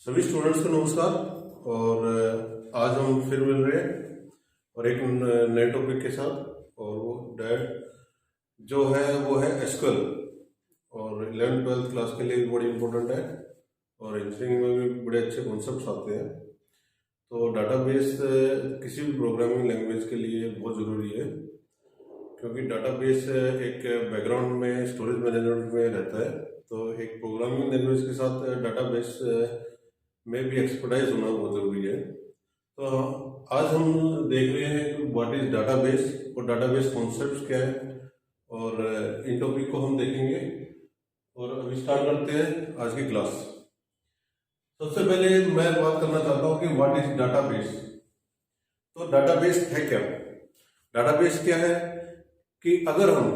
सभी स्टूडेंट्स को नमस्कार। और आज हम फिर मिल रहे हैं और एक नए टॉपिक के साथ। और वो डैट जो है वो है एसक्यूएल, और 11th-12th क्लास के लिए भी बड़ी इंपॉर्टेंट है और इंजीनियरिंग में भी बड़े अच्छे कॉन्सेप्ट्स आते हैं। तो डाटाबेस किसी भी प्रोग्रामिंग लैंग्वेज के लिए बहुत ज़रूरी है, क्योंकि डाटाबेस एक बैकग्राउंड में स्टोरेज मैनेजमेंट में रहता है। तो एक प्रोग्रामिंग लैंग्वेज के साथ डाटाबेस में भी एक्सपर्टाइज होना बहुत ज़रूरी है। तो आज हम देख रहे हैं कि व्हाट इज डाटाबेस और डाटाबेस कॉन्सेप्ट्स क्या है, और इन टॉपिक को हम देखेंगे। और अभी स्टार्ट करते हैं आज की क्लास। सबसे पहले मैं बात करना चाहता हूँ कि व्हाट इज डाटाबेस। तो डाटाबेस है क्या? डाटाबेस क्या है कि अगर हम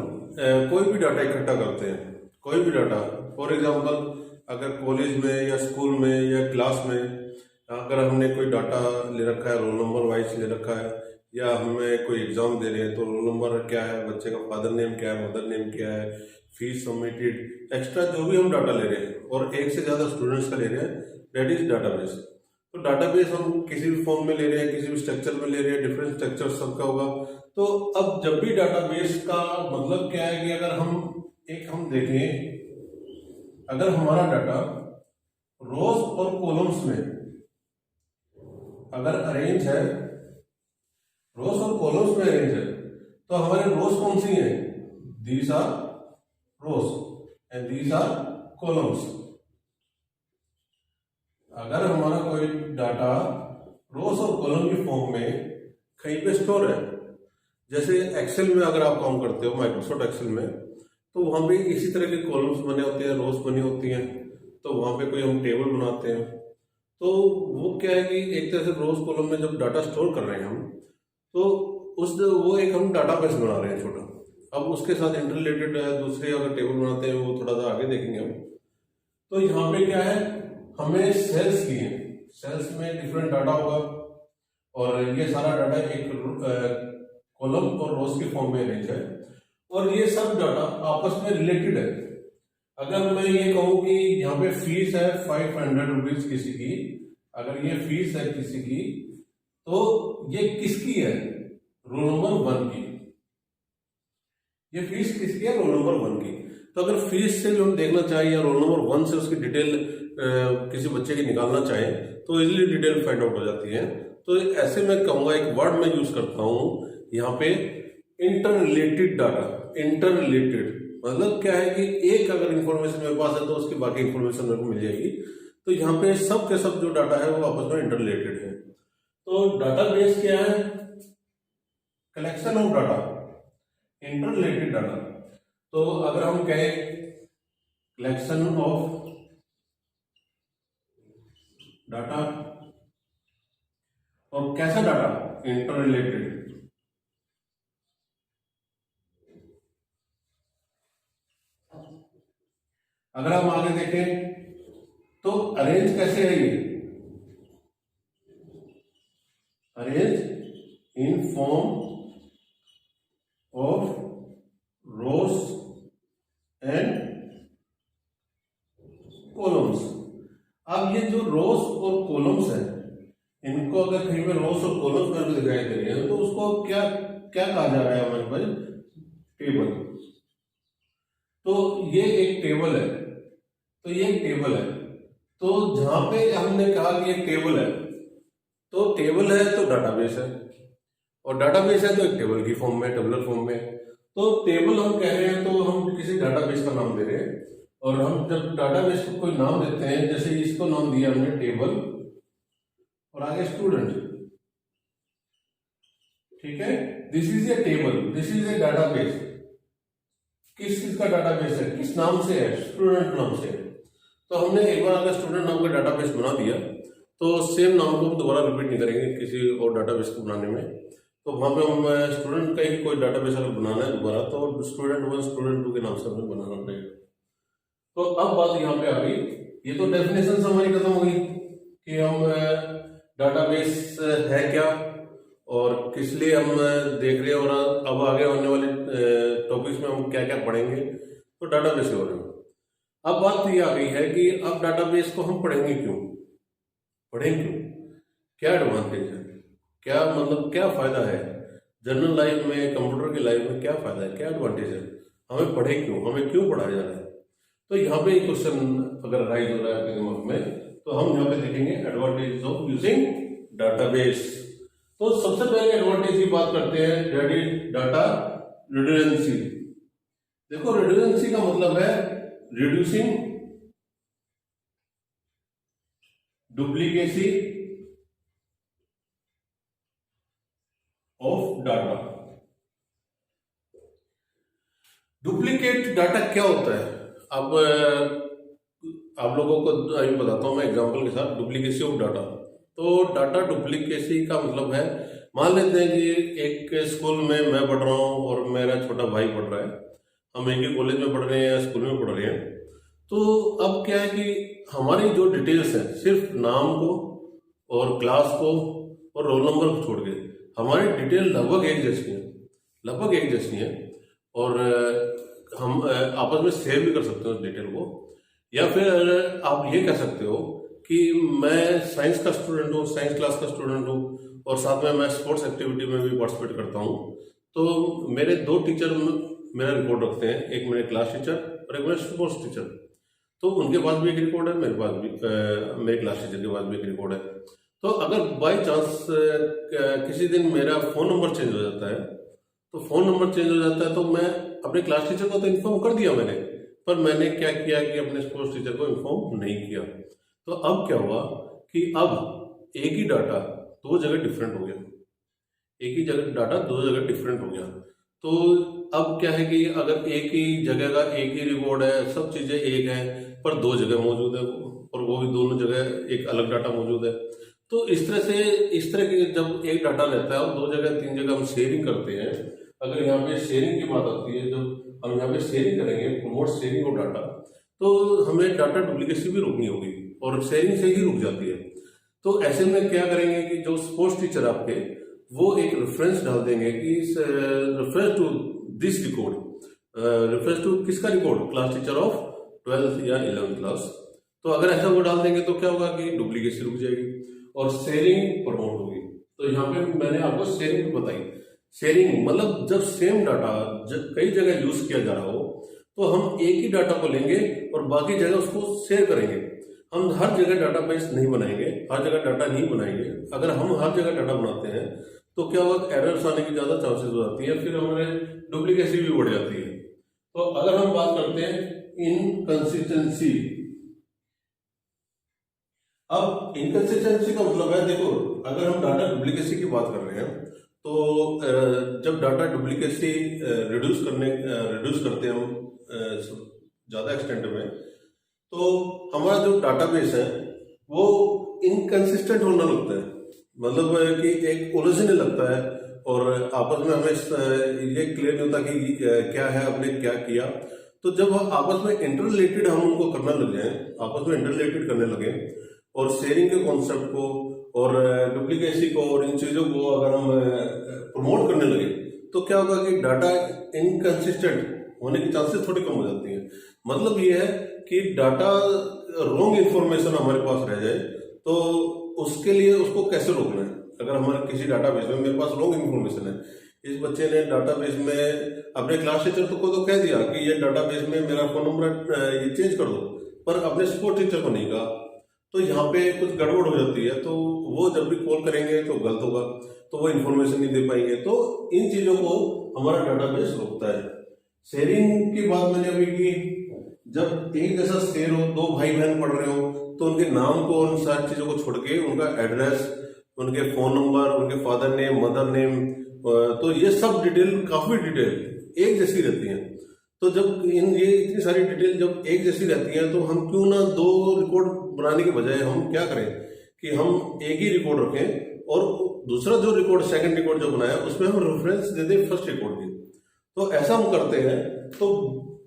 कोई भी डाटा इकट्ठा करते हैं, कोई भी डाटा, फॉर एग्जांपल अगर कॉलेज में या स्कूल में या क्लास में अगर हमने कोई डाटा ले रखा है, रोल नंबर वाइज ले रखा है, या हमें कोई एग्जाम दे रहे हैं तो रोल नंबर क्या है, बच्चे का फादर नेम क्या है, मदर नेम क्या है, फीस सबमिटेड, एक्स्ट्रा जो भी हम डाटा ले रहे हैं और एक से ज़्यादा स्टूडेंट्स का ले रहे हैं, दैट इज डाटाबेस। तो डाटाबेस हम किसी भी फॉर्म में ले रहे हैं, किसी भी स्ट्रक्चर में ले रहे हैं, डिफरेंट स्ट्रक्चर सबका होगा। तो अब जब भी डाटाबेस का मतलब क्या है कि अगर हम देखें, अगर हमारा डाटा रोज और कॉलम्स में अगर अरेंज है, रोज और कॉलम्स में अरेंज है, तो हमारे रोज कौन सी हैं? These are rows and these are columns. अगर हमारा कोई डाटा रोज और कॉलम की फॉर्म में कहीं पे स्टोर है, जैसे एक्सेल में अगर आप काम करते हो, माइक्रोसॉफ्ट एक्सेल में, तो वहां पे इसी तरह के कॉलम्स बने होते हैं, रोज बनी होती हैं। तो वहां पे कोई हम टेबल बनाते हैं, तो वो क्या है कि एक तरह से रोज कॉलम में जब डाटा स्टोर कर रहे हैं हम, तो वो एक हम डाटाबेस बना रहे हैं छोटा। अब उसके साथ इंटररिलेटेड दूसरे अगर टेबल बनाते हैं, वो थोड़ा सा आगे देखेंगे हम। तो यहाँ पे क्या है, हमें सेल्स की है, सेल्स में डिफरेंट डाटा होगा, और ये सारा डाटा एक कॉलम और रोज की फॉर्म में अरेंज है, और ये सब डाटा आपस में रिलेटेड है। अगर मैं ये कहूं कि यहाँ पे फीस है 500 रुपीज किसी की, अगर ये फीस है किसी की, तो ये किसकी है? रोल नंबर 1 की। ये फीस किसकी है? रोल नंबर 1 की। तो अगर फीस से जो हम देखना चाहें या रोल नंबर 1 से उसकी डिटेल किसी बच्चे की निकालना चाहें, तो इजिली डिटेल फाइंड आउट हो जाती है। तो ऐसे मैं कहूंगा, एक वर्ड मैं यूज करता हूं यहाँ पे, इंटररिलेटेड डाटा। इंटररिलेटेड मतलब क्या है कि एक अगर इंफॉर्मेशन मेरे पास है तो उसकी बाकी इंफॉर्मेशन मेरे को मिल जाएगी। तो यहाँ पे सब के सब जो डाटा है वो आपस में इंटररिलेटेड है। तो डाटाबेस क्या है? Collection of data, interrelated data. तो अगर हम कहें कलेक्शन ऑफ डाटा, और कैसा डाटा? इंटररिलेटेड। अगर हम आगे देखें तो अरेंज कैसे है? ये arrange in form of rose and columns. अब ये जो रोज और कॉलम्स है, इनको अगर कहीं पे रोज और कॉलम्स में दिखाई दे रहे हैं, तो उसको क्या क्या कहा जा रहा है हमारे पास? टेबल। तो ये एक टेबल है, तो ये एक टेबल है। तो जहां पे हमने कहा कि एक टेबल है, तो टेबल है तो डाटाबेस है, और डाटाबेस है तो एक टेबल की फॉर्म में, टेबुलर फॉर्म में। तो टेबल हम कह रहे हैं तो हम किसी डाटाबेस का नाम दे रहे हैं, और हम जब डाटाबेस को कोई नाम देते हैं, जैसे इसको नाम दिया हमने टेबल, और आगे स्टूडेंट, ठीक है, this is a table, this is a database. किस चीज का डाटाबेस है? किस नाम से है? स्टूडेंट नाम से है। तो हमने एक बार अगर स्टूडेंट नाम का डाटाबेस बना दिया, तो सेम नाम को दोबारा रिपीट नहीं करेंगे किसी और डाटाबेस को बनाने में। तो वहां पे हम स्टूडेंट का ही कोई डाटाबेस अगर बनाना है दोबारा, तो स्टूडेंट 1 स्टूडेंट 2 के नाम से हमें बनाना पड़ेगा। तो अब बात यहाँ पे आ गई, ये तो डेफिनेशन हमारी खत्म हो गई कि हम डाटाबेस है क्या और किस लिए हम देख रहे हैं, और अब आगे होने वाले टॉपिक्स में हम क्या क्या पढ़ेंगे। तो डाटाबेस के बारे में अब बात ये आ गई है कि अब डाटाबेस को हम पढ़ेंगे क्यों? पढ़ें क्यों, क्या एडवांटेज है, क्या मतलब क्या फायदा है जनरल लाइफ में, कंप्यूटर की लाइफ में क्या फायदा है, क्या एडवांटेज है, हमें पढ़े क्यों, हमें क्यों पढ़ाया जा रहा है। तो यहाँ पे क्वेश्चन अगर राइज हो रहा है आपके दिमाग में, तो हम यहाँ पे देखेंगे एडवांटेज ऑफ यूजिंग डाटाबेस। तो सबसे पहले एडवांटेज की बात करते हैं, दैट इज डाटा रिडंडेंसी। देखो रिडंडेंसी का मतलब है reducing duplicacy of data. Duplicate data क्या होता है, अब आप लोगों को अभी बताता हूं मैं एग्जांपल के साथ। डुप्लीकेसी ऑफ डाटा, तो डाटा डुप्लीकेसी का मतलब है, मान लेते हैं कि एक स्कूल में मैं पढ़ रहा हूं और मेरा छोटा भाई पढ़ रहा है, हम एक ही कॉलेज में पढ़ रहे हैं, स्कूल में पढ़ रहे हैं। तो अब क्या है कि हमारी जो डिटेल्स है, सिर्फ नाम को और क्लास को और रोल नंबर को छोड़ के हमारी डिटेल लगभग एक जैसी है, लगभग एक जैसी है। और हम आपस में शेयर भी कर सकते हो उस डिटेल को। या फिर आप ये कह सकते हो कि मैं साइंस का स्टूडेंट हूँ, साइंस क्लास का स्टूडेंट हूँ, और साथ में मैं स्पोर्ट्स एक्टिविटी में भी पार्टिसिपेट करता हूँ। तो मेरे दो टीचर मेरा रिकॉर्ड रखते हैं, एक मेरे क्लास टीचर और एक मेरे स्पोर्ट्स टीचर। तो उनके पास भी एक रिकॉर्ड है, मेरे पास भी मेरे क्लास टीचर के पास भी एक रिकॉर्ड है। तो अगर बाई चांस किसी दिन मेरा फ़ोन नंबर चेंज हो जाता है, तो फ़ोन नंबर चेंज हो जाता है तो मैं अपने क्लास टीचर को तो इन्फॉर्म कर दिया मैंने, पर मैंने क्या किया कि अपने स्पोर्ट्स टीचर को इन्फॉर्म नहीं किया। तो अब क्या हुआ कि अब एक ही डाटा दो जगह डिफरेंट हो गया, एक ही जगह डाटा दो जगह डिफरेंट हो गया। तो अब क्या है कि अगर एक ही जगह का एक ही रिकॉर्ड है, सब चीज़ें एक हैं, पर दो जगह मौजूद है, और वो भी दोनों जगह एक अलग डाटा मौजूद है। तो इस तरह के जब एक डाटा रहता है और दो जगह तीन जगह हम शेयरिंग करते हैं, अगर यहाँ पे शेयरिंग की बात आती है, जब हम यहाँ पे शेयरिंग करेंगे, प्रमोट शेयरिंग ऑफ डाटा, तो हमें डाटा डुप्लीकेसी भी रोकनी होगी और शेयरिंग से ही रुक जाती है। तो ऐसे में क्या करेंगे कि जो स्पोर्ट्स टीचर आपके, वो एक रेफरेंस डाल देंगे कि reference to this record, reference to किसका रिकॉर्ड, क्लास टीचर ऑफ 12th या 11th क्लास। तो अगर ऐसा वो डाल देंगे तो क्या होगा कि डुप्लीकेसी रुक जाएगी और शेयरिंग प्रमोट होगी। तो यहाँ पे मैंने आपको शेयरिंग बताई। शेयरिंग मतलब जब सेम डाटा कई जगह यूज किया जा रहा हो, तो हम एक ही डाटा को लेंगे और बाकी जगह उसको शेयर करेंगे। हम हर जगह डाटाबेस नहीं बनाएंगे, हर जगह डाटा नहीं बनाएंगे। अगर हम हर जगह डाटा बनाते हैं तो क्या होगा, एरर्स आने की ज्यादा चांसेस हो जाती है, फिर हमारे डुप्लीकेसी भी बढ़ जाती है। तो अगर हम बात करते हैं इनकंसिस्टेंसी, अब इनकंसिस्टेंसी का मतलब है, देखो अगर हम डाटा डुप्लीकेसी की बात कर रहे हैं, तो जब डाटा डुप्लीकेसी रिड्यूस करते हैं हम ज्यादा एक्सटेंट में, तो हमारा जो डाटाबेस है वो इनकंसिस्टेंट होना लगता है, मतलब कि एक उलझने लगता है और आपस में हमें ये क्लियर नहीं होता कि क्या है, आपने क्या किया। तो जब आपस में इंटररिलेटेड हम उनको करना लग जाए, आपस में इंटररिलेटेड करने लगे और शेयरिंग के कॉन्सेप्ट को और डुप्लीकेसी को और इन चीज़ों को अगर हम प्रमोट करने लगे, तो क्या होगा कि डाटा इनकंसिस्टेंट होने की चांसेस थोड़ी कम हो जाती हैं। मतलब ये है कि डाटा रॉन्ग इन्फॉर्मेशन हमारे पास रह जाए, तो उसके लिए उसको कैसे रोकना है। अगर हमारे किसी डाटाबेस में मेरे पास रॉन्ग इन्फॉर्मेशन है, इस बच्चे ने डाटाबेस में अपने क्लास टीचर को तो कह दिया कि ये डाटाबेस में मेरा फोन नंबर ये चेंज कर दो, पर अपने सपोर्ट टीचर को नहीं कहा, तो यहाँ पे कुछ गड़बड़ हो जाती है। तो वो जब भी कॉल करेंगे तो गलत होगा, तो वो इन्फॉर्मेशन नहीं दे पाएंगे। तो इन चीजों को हमारा डाटाबेस रोकता है। शेयरिंग की बात मैंने अभी की, जब एक जैसा शेयर हो, दो भाई बहन पढ़ रहे हो, तो उनके नाम को, उन सारी चीजों को छोड़ के उनका एड्रेस, उनके फोन नंबर, उनके फादर नेम, मदर नेम, तो ये सब डिटेल, काफी डिटेल एक जैसी रहती हैं। तो जब ये इतनी सारी डिटेल जब एक जैसी रहती हैं, तो हम क्यों ना दो रिकॉर्ड बनाने के बजाय हम क्या करें कि हम एक ही रिकॉर्ड रखें और दूसरा जो रिकॉर्ड, सेकंड रिकॉर्ड जो बनाया, उसमें हम रेफरेंस दे दें फर्स्ट रिकॉर्ड की। तो ऐसा हम करते हैं तो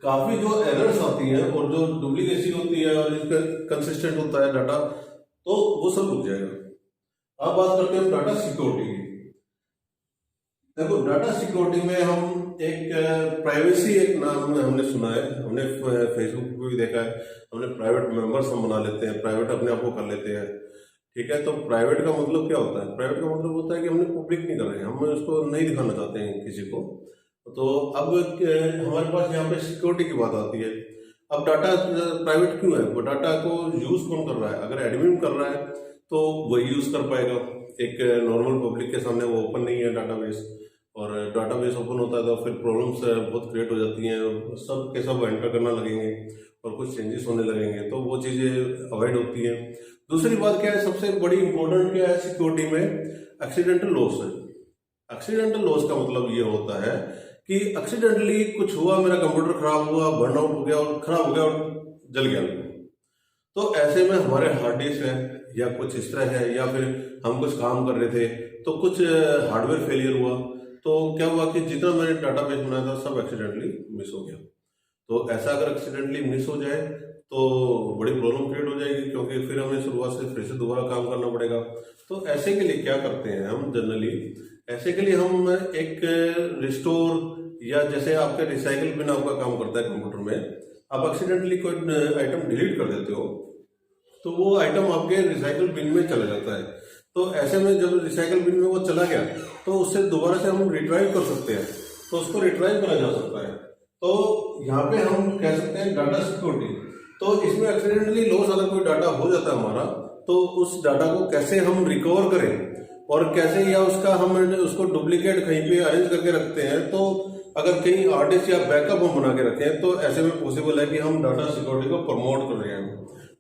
काफी जो एरर्स आती हैं और जो डुप्लीकेसी होती है और इसका कंसिस्टेंट होता है डाटा, तो वो सब रुक जाएगा। अब बात करते हैं डाटा सिक्योरिटी की। देखो डाटा सिक्योरिटी में हम एक प्राइवेसी, एक नाम हमने सुना है, हमने फेसबुक पे भी देखा है, हमने प्राइवेट मेंबर्स हम बना लेते हैं, प्राइवेट अपने आप को कर लेते हैं, ठीक है। तो प्राइवेट का मतलब क्या होता है? प्राइवेट का मतलब होता है कि हमने पब्लिक नहीं कर रहे हैं, हम उसको नहीं दिखाना चाहते हैं किसी को। तो अब हमारे पास यहाँ पे सिक्योरिटी की बात आती है। अब डाटा प्राइवेट क्यों है? वो डाटा को यूज कौन कर रहा है? अगर एडमिन कर रहा है तो वही यूज कर पाएगा। एक नॉर्मल पब्लिक के सामने वो ओपन नहीं है डाटाबेस, और डाटाबेस ओपन होता है तो फिर प्रॉब्लम्स बहुत क्रिएट हो जाती हैं, सब के सब एंटर करना लगेंगे और कुछ चेंजेस होने लगेंगे, तो वो चीज़ें अवॉइड होती हैं। दूसरी बात क्या है, सबसे बड़ी इंपॉर्टेंट क्या है सिक्योरिटी में? एक्सीडेंटल लॉस है। एक्सीडेंटल लॉस का मतलब ये होता है कि एक्सीडेंटली कुछ हुआ, मेरा कंप्यूटर खराब हुआ, बर्नआउट हो गया और खराब हो गया और जल गया, तो ऐसे में हमारे हार्ड डिस्क है या कुछ इस तरह है, या फिर हम कुछ काम कर रहे थे तो कुछ हार्डवेयर फेलियर हुआ, तो क्या हुआ कि जितना मैंने डाटाबेस बनाया था सब एक्सीडेंटली मिस हो गया। तो ऐसा अगर एक्सीडेंटली मिस हो जाए तो बड़ी प्रॉब्लम क्रिएट हो जाएगी, क्योंकि फिर हमें शुरुआत से फिर से दोबारा काम करना पड़ेगा। तो ऐसे के लिए क्या करते हैं हम जनरली? ऐसे के लिए हम एक रिस्टोर, या जैसे आपके रिसाइकल बिन आपका काम करता है कंप्यूटर में, आप एक्सीडेंटली कोई आइटम डिलीट कर देते हो तो वो आइटम आपके रिसाइकल बिन में चला जाता है। तो ऐसे में जब रिसाइकल बिन में वो चला गया तो उससे दोबारा से हम रिट्राइव कर सकते हैं, तो उसको रिट्राइव करा जा सकता है। तो यहाँ पे हम कह सकते हैं डाटा सिक्योरिटी। तो इसमें एक्सीडेंटली लॉस अगर कोई डाटा हो जाता है हमारा, तो उस डाटा को कैसे हम रिकवर करें और कैसे, या उसका हम उसको डुप्लीकेट कहीं पे अरेंज करके रखते हैं, तो अगर कहीं आर्टिस्ट या बैकअप हम बना के रखें तो ऐसे में पॉसिबल है कि हम डाटा सिक्योरिटी को प्रमोट कर रहे हैं।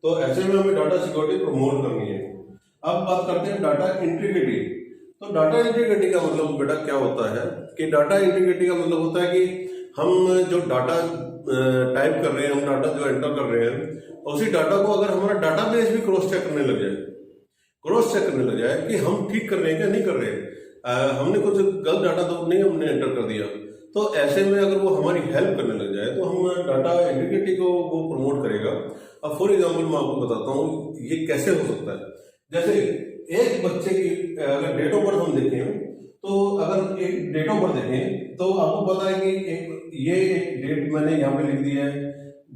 तो ऐसे में हमें डाटा सिक्योरिटी प्रमोट करनी है। अब बात करते हैं डाटा इंटीग्रिटी। तो डाटा इंटीग्रिटी का मतलब बेटा क्या होता है कि डाटा इंटीग्रिटी का मतलब होता है कि हम जो डाटा टाइप कर रहे हैं, हम डाटा जो एंटर कर रहे हैं, उसी डाटा को अगर हमारा डाटाबेस भी क्रॉस चेक करने लग जाए कि हम ठीक कर रहे हैं क्या नहीं कर रहे हैं, हमने कुछ गलत डाटा तो नहीं हमने एंटर कर दिया, तो ऐसे में अगर वो हमारी हेल्प करने लग जाए तो हम डाटा इंटीग्रिटी को वो प्रमोट करेगा। अब फॉर एग्जांपल मैं आपको बताता हूँ ये कैसे हो सकता है। जैसे एक बच्चे की अगर डेट ऑफ बर्थ हम देखें, तो अगर एक डेट ऑफ बर्थ देखें तो आपको पता है कि एक डेट मैंने यहाँ पे लिख दी है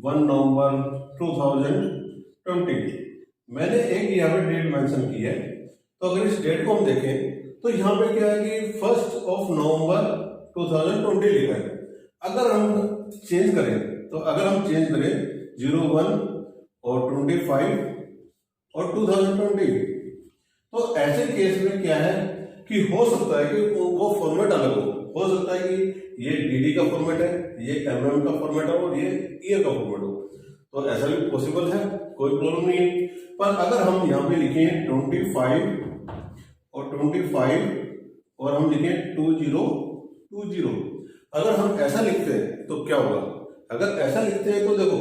1 नवंबर 2020, मैंने एक यहाँ पे डेट मेंशन की है। तो अगर इस डेट को हम देखें तो यहाँ पे क्या है कि 1 नवंबर 2020 लिखा है। अगर हम चेंज करें 01 और 25 और 2020, तो ऐसे केस में क्या है कि हो सकता है कि वो फॉर्मेट अलग हो सकता है कि ये डीडी का फॉर्मेट है, ये एमएम का फॉर्मेट है और ये ईयर का फॉर्मेट हो, तो ऐसा भी पॉसिबल है, कोई प्रॉब्लम नहीं है। पर अगर हम यहाँ पे लिखें 25 और हम लिखें 2020, अगर हम ऐसा लिखते हैं तो क्या होगा? अगर ऐसा लिखते हैं तो देखो,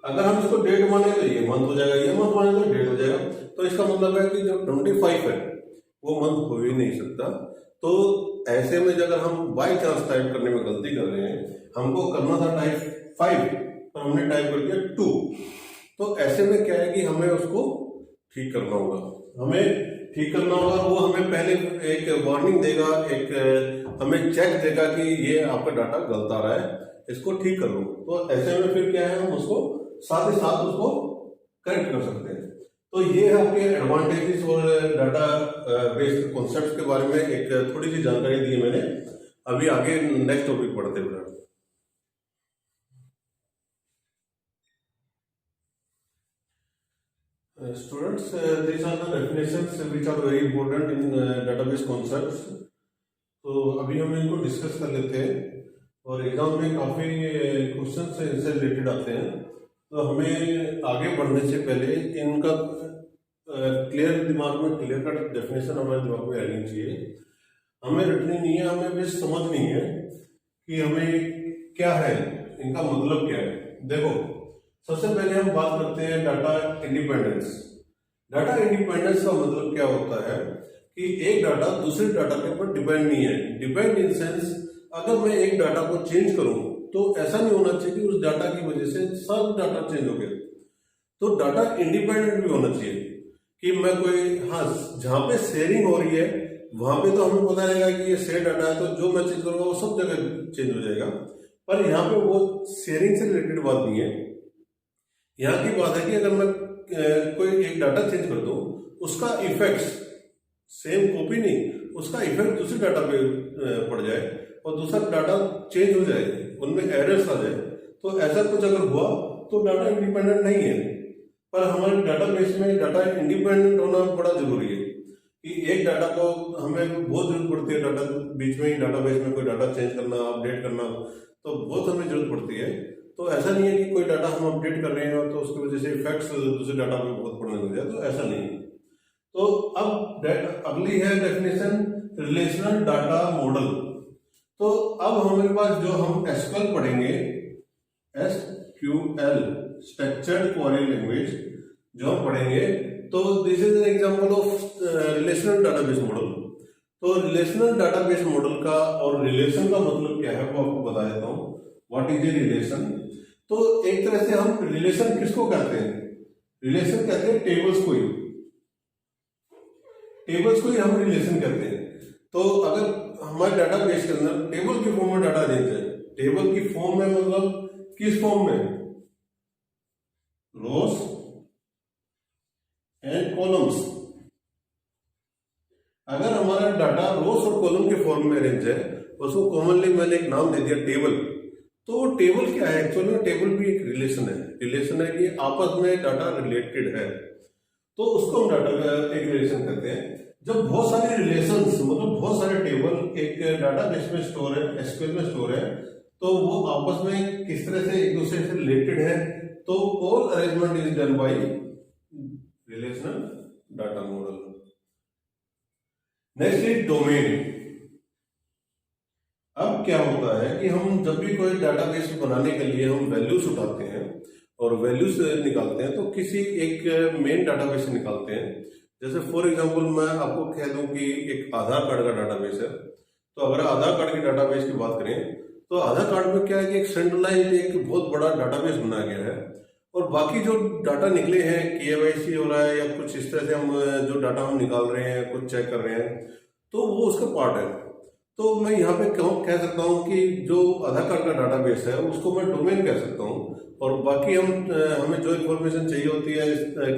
अगर हम इसको डेट माने तो ये मंथ हो जाएगा, ये मंथ माने तो डेट हो जाएगा, तो इसका मतलब है कि जो 25 है वो मंथ हो ही नहीं सकता। तो ऐसे में अगर हम बाई चांस टाइप करने में गलती कर रहे हैं, हमको करना था टाइप 5 पर हमने टाइप कर दिया 2, तो ऐसे में क्या है कि हमें उसको ठीक करना होगा, वो हमें पहले एक वार्निंग देगा, एक हमें चेक देगा कि ये आपका डाटा गलत आ रहा है, इसको ठीक कर लो। तो ऐसे में फिर क्या है, हम उसको साथ ही साथ उसको करेक्ट कर सकते हैं। तो ये है आपके एडवांटेजेस और डाटा बेस्ड कॉन्सेप्ट्स के बारे में एक थोड़ी सी जानकारी दी है मैंने। अभी आगे नेक्स्ट टॉपिक पढ़ते हैं। Students, these are the definitions which are very important in database concepts. तो अभी हम इनको डिस्कस कर लेते हैं, और एग्जाम में काफ़ी क्वेश्चन से इनसे रिलेटेड आते हैं, तो हमें आगे बढ़ने से पहले इनका क्लियर दिमाग में क्लियर कट डेफिनेशन हमारे दिमाग में रहनी चाहिए। हमें रटनी नहीं है, हमें बस समझनी है कि हमें क्या है, इनका मतलब क्या है। देखो, सबसे पहले हम बात करते हैं डाटा इंडिपेंडेंस। डाटा इंडिपेंडेंस का मतलब क्या होता है कि एक डाटा दूसरे डाटा के ऊपर डिपेंड नहीं है। डिपेंड इन सेंस, अगर मैं एक डाटा को चेंज करूं तो ऐसा नहीं होना चाहिए कि उस डाटा की वजह से सब डाटा चेंज हो गया। तो डाटा इंडिपेंडेंट भी होना चाहिए कि मैं कोई, हाँ, जहां पे शेयरिंग हो रही है वहां पे तो हमें पता रहेगा कि ये शेयर डाटा है, तो जो मैं चेंज करूंगा वो सब जगह चेंज हो जाएगा। पर यहाँ पे वो शेयरिंग से रिलेटेड बात नहीं है। यहाँ की बात है कि अगर मैं कोई एक डाटा चेंज कर दूं, उसका इफेक्ट्स सेम कॉपी नहीं, उसका इफेक्ट दूसरे डाटा पे पड़ जाए और दूसरा डाटा चेंज हो जाए, उनमें एरर्स आ जाए, तो ऐसा कुछ अगर हुआ तो डाटा इंडिपेंडेंट नहीं है। पर हमारे डाटाबेस में डाटा इंडिपेंडेंट होना बड़ा जरूरी है कि एक डाटा को हमें बहुत जरूरत पड़ती है, डाटा बीच में ही डाटाबेस में कोई डाटा चेंज करना, अपडेट करना, तो बहुत हमें जरूरत पड़ती है। तो ऐसा नहीं है कि कोई डाटा हम अपडेट कर रहे हैं तो उसकी वजह से इफेक्ट्स दूसरे डाटा पे बहुत पड़ने लग जाए, तो ऐसा नहीं है। तो अब अगली है डेफिनेशन रिलेशनल डाटा मॉडल। तो अब हमारे पास जो हम एसक्यूएल पढ़ेंगे, एसक्यूएल स्ट्रक्चर्ड क्वेरी लैंग्वेज जो हम पढ़ेंगे, तो this is an example of relational database model. तो रिलेशनल डाटाबेस मॉडल का और रिलेशन का मतलब क्या है वो आपको बता देता हूँ। What is a relation? तो एक तरह से हम रिलेशन किसको कहते हैं? रिलेशन कहते हैं टेबल्स को ही, टेबल्स को ही हम रिलेशन कहते हैं। तो अगर हमारे डाटाबेस के अंदर टेबल की फॉर्म में डाटा देते हैं, टेबल की फॉर्म में मतलब किस फॉर्म में? रोज एंड कॉलम्स। अगर हमारा डाटा रोज और कॉलम के फॉर्म में अरेंज है, उसको कॉमनली मैंने एक नाम दे दिया टेबल। तो टेबल क्या है? एक्चुअली में टेबल भी एक रिलेशन है। रिलेशन है कि आपस में डाटा रिलेटेड है, तो उसको हम डाटा एक रिलेशन कहते हैं। जब बहुत सारे रिलेशंस मतलब बहुत सारे टेबल एक डाटाबेस में स्टोर है, एसक्यूएल में स्टोर है, तो वो आपस में किस तरह से एक दूसरे से रिलेटेड है, तो all arrangement is done by relational data model. Next is domain. अब क्या होता है कि हम जब भी कोई डाटाबेस बनाने के लिए हम वैल्यूज उठाते हैं और वैल्यूज निकालते हैं, तो किसी एक मेन डाटाबेस से निकालते हैं। जैसे फॉर एग्जांपल मैं आपको कह दूं कि एक आधार कार्ड का डाटाबेस है, तो अगर आधार कार्ड के डाटाबेस की बात करें तो आधार कार्ड में क्या है कि एक सेंट्रलाइज्ड एक बहुत बड़ा डाटाबेस बनाया गया है, और बाकी जो डाटा निकले हैं, केवाईसी हो रहा है या कुछ इस तरह से हम जो डाटा हम निकाल रहे हैं, कुछ चेक कर रहे हैं, तो वो उसका पार्ट है। तो मैं यहाँ पे कह सकता हूँ कि जो आधार कार्ड का डाटाबेस है उसको मैं डोमेन कह सकता हूँ, और बाकी हमें जो इन्फॉर्मेशन चाहिए होती है,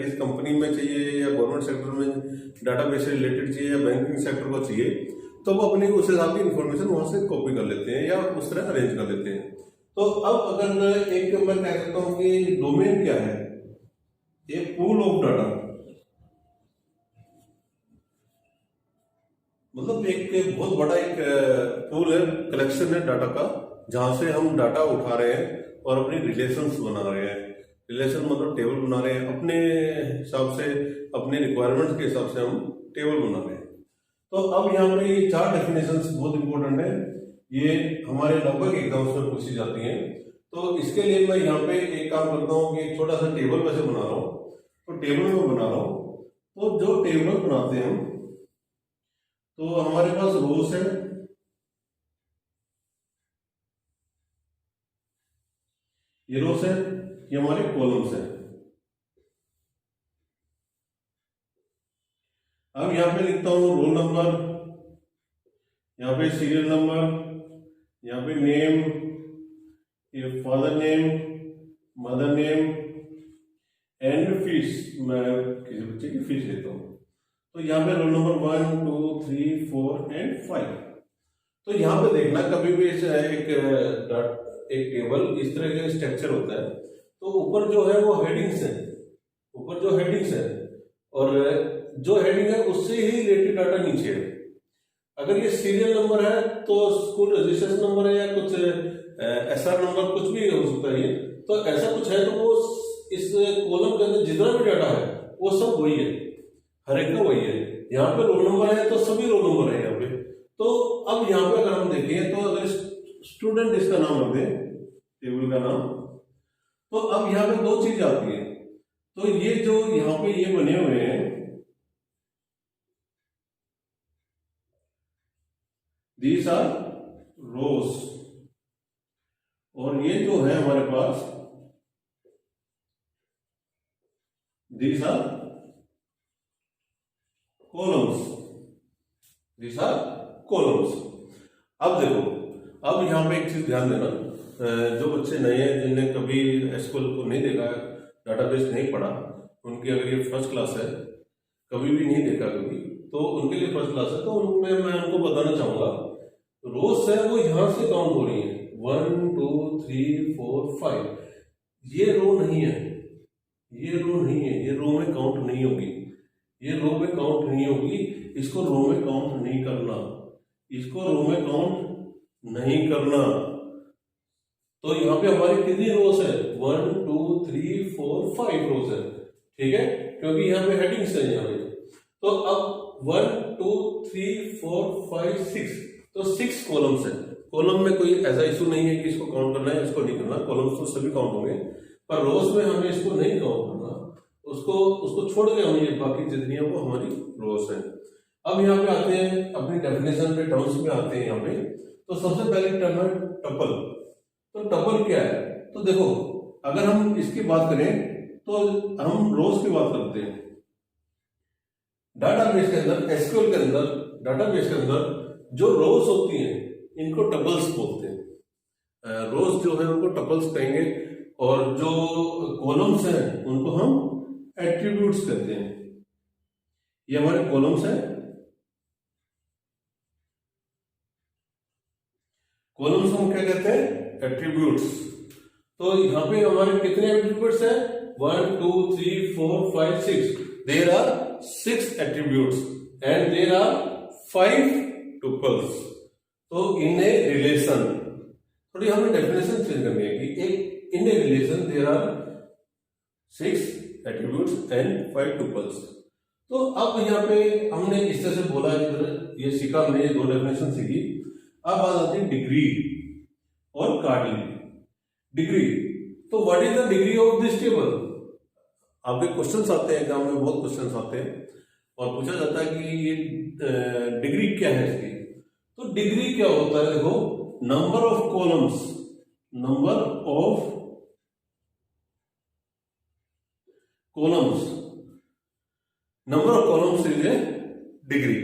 किस कंपनी में चाहिए या गवर्नमेंट सेक्टर में डाटाबेस से रिलेटेड चाहिए या बैंकिंग सेक्टर को चाहिए, तो वो अपनी उस हिसाब की इन्फॉर्मेशन वहां से कॉपी कर लेते हैं या उस तरह अरेंज कर लेते हैं। तो अब अगर एक मैं कह सकता हूँ कि डोमेन क्या है? ये पूल ऑफ डाटा, मतलब एक बहुत बड़ा एक पूल है, कलेक्शन है डाटा का, जहां से हम डाटा उठा रहे हैं और अपनी रिलेशंस बना रहे हैं। रिलेशन मतलब टेबल बना रहे हैं अपने हिसाब से, अपने रिक्वायरमेंट्स के हिसाब से हम टेबल बना रहे हैं। तो अब यहाँ पर ये 4 डेफिनेशंस बहुत इंपॉर्टेंट है, ये हमारे लगभग एग्जाम्स में पूछी जाती हैं। तो इसके लिए मैं यहाँ पे एक काम करता हूँ कि छोटा सा टेबल वैसे बना रहा हूँ। तो टेबल में बना रहा हूँ, तो जो टेबल बनाते हैं हम, तो हमारे पास रोज है, ये रोज है, ये हमारे कॉलम्स है। अब यहां पे लिखता हूं रोल नंबर, यहां पे सीरियल नंबर, यहां पे नेम, ये father name, mother name and fees. मैं किसी बच्चे की फीस लेता हूं, तो यहाँ पे रोल नंबर 1, 2, 3, 4 एंड 5। तो यहाँ पे देखना कभी भी एक टेबल इस तरह का स्ट्रक्चर होता है, तो ऊपर जो है वो हेडिंग्स है, ऊपर जो हेडिंग्स है, और जो हेडिंग है उससे ही रिलेटेड डाटा नीचे है। अगर ये सीरियल नंबर है तो स्कूल रजिस्ट्रेशन नंबर है या कुछ एसआर नंबर, कुछ भी हो सकता है। तो ऐसा कुछ है तो वो इस कॉलम के अंदर जितना भी डाटा है वो सब वही है, हर एक का वही है। यहाँ पे रोल नंबर है तो सभी रोल नंबर है यहाँ पे। तो अब यहाँ पे अगर हम देखें तो अगर स्टूडेंट इसका नाम रख दें, टेबल का नाम, तो अब यहाँ पे 2 चीज आती है। तो ये जो यहाँ पे ये बने हुए हैं, दीज आर रोज, और ये जो है हमारे पास these are columns, these are columns. अब देखो, अब यहाँ पे एक चीज ध्यान देना, जो बच्चे नए हैं जिनने कभी एसक्यूएल को नहीं देखा, डाटाबेस नहीं पढ़ा, उनकी अगर ये फर्स्ट क्लास है, कभी भी नहीं देखा कभी, तो उनके लिए फर्स्ट क्लास है, तो उनमें मैं उनको बताना चाहूंगा रोज है वो यहाँ से काउंट हो रही है 1 2 3 4 5। ये रो नहीं है, ये रो नहीं है, ये रो में काउंट नहीं होगी, ये रो में काउंट नहीं होगी, इसको रो में काउंट नहीं करना, इसको रो में काउंट नहीं करना। तो यहाँ पे हमारी कितनी रोज है 1 2 3 4 5 रोज है, ठीक है, क्योंकि यहाँ पे हेडिंग्स है यहाँ पे। तो अब 1 2 3 4 5 6, तो 6 कॉलम्स है। कॉलम में कोई ऐसा इशू नहीं है कि इसको काउंट करना है इसको नहीं करना, कॉलम्स तो सभी काउंट होंगे, पर रोज में हमें इसको नहीं काउंट करना, उसको छोड़ के हमें ये बाकी जितनी है वो हमारी रोज है। अब यहाँ पे आते हैं अपनी डेफिनेशन पे, टर्म्स में आते हैं यहाँ पे। तो सबसे पहले टर्म है टपल। तो टपल क्या है, तो देखो अगर हम इसकी बात करें तो हम रोज की बात करते हैं। डाटाबेस के अंदर, एसक्यूएल के अंदर, डाटाबेस के अंदर जो रोज होती हैं इनको टपल्स बोलते हैं। रोज जो है उनको टपल्स कहेंगे, और जो कॉलम्स हैं उनको हम एट्रीब्यूट्स कहते हैं। ये हमारे कॉलम्स हैं, कॉलम्स हम क्या कहते हैं एट्रीब्यूट्स। तो यहाँ पे हमारे कितने एट्रीब्यूट्स हैं 1 2 3 4 5 6। There are 6 attributes and there are 5 tuples. तो इन ए रिलेशन, थोड़ी हमें डेफिनेशन चेंज करनी है कि एक in a relation there are 6 attributes and 5 tuples. तो अब यहाँ पे हमने इस तरह से बोला, ये सीखा हमने, ये 2 डेफिनेशन सीखी। अब बात आती है डिग्री और कार्डिनलिटी। डिग्री, तो what is the degree of this table. आपके क्वेश्चंस आते हैं, एग्जाम में बहुत क्वेश्चंस आते हैं और पूछा जाता है कि ये डिग्री क्या है इसकी। तो डिग्री क्या होता है, देखो number of columns, number of columns, number of columns is a degree.